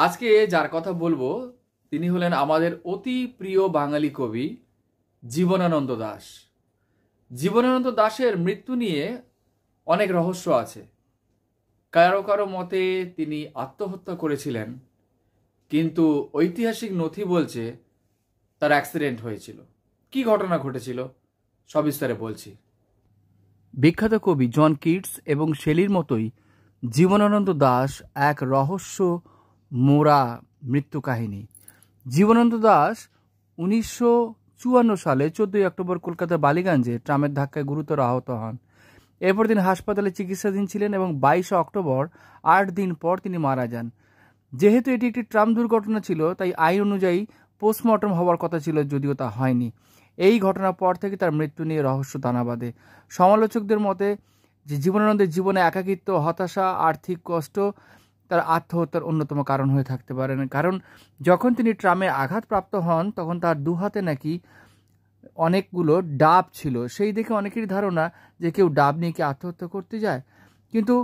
আজকে যার কথা বলবো তিনি হলেন আমাদের অতি প্রিয় বাঙালি কবি জীবনানন্দ দাশ। জীবনানন্দ দাশের মৃত্যু নিয়ে অনেক রহস্য আছে। কারো কারো মতে তিনি আত্মহত্যা করেছিলেন, কিন্তু ঐতিহাসিক নথি বলছে তার অ্যাক্সিডেন্ট হয়েছিল। কি ঘটনা ঘটেছিল সবিস্তারে বলছি। বিখ্যাত কবি জন কিটস এবং শেলির মতোই জীবনানন্দ দাশ এক রহস্য মোড়া মৃত্যু কাহিনী। জীবনানন্দ দাশ 1954 সালে 14 অক্টোবর কলকাতার বালিগঞ্জে ট্রামের ধাক্কায় গুরুতর আহত হন। এরপর তিনি হাসপাতালে চিকিৎসাধীন ছিলেন এবং 22 অক্টোবর 8 দিন পর তিনি মারা যান। যেহেতু এটি একটি ট্রাম দুর্ঘটনা ছিল, তাই আইন অনুযায়ী পোস্টমর্টম হওয়ার কথা ছিল, যদিও তা হয়নি। এই ঘটনার পর থেকে তার মৃত্যু নিয়ে রহস্য দানা বাঁধে। সমালোচকদের মতে যে জীবনানন্দের জীবনে একাকিত্ব, হতাশা, আর্থিক কষ্ট তার আত্মহত্যার অন্যতম কারণ হয়ে থাকতে পারেন। কারণ যখন তিনি ট্রামে আঘাতপ্রাপ্ত হন তখন তার দুহাতে নাকি অনেকগুলো ডাব ছিল। সেই দেখে অনেকেরই ধারণা যে কেউ ডাব নিয়ে কি আত্মহত্যা করতে যায়, কিন্তু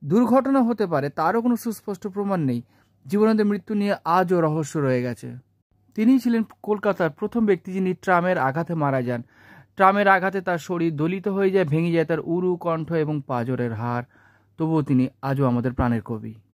দুর্ঘটনা হতে পারে, তারও কোনো সুস্পষ্ট প্রমাণ নেই। জীবনানন্দের মৃত্যু নিয়ে আজও রহস্য রয়ে গেছে। তিনিই ছিলেন কলকাতার প্রথম ব্যক্তি যিনি ট্রামের আঘাতে মারা যান। ট্রামের আঘাতে তার শরীর দলিত হয়ে যায়, ভেঙে যায় তার উরু, কণ্ঠ এবং পাঁজরের হাড়। তবুও তিনি আজও আমাদের প্রাণের কবি।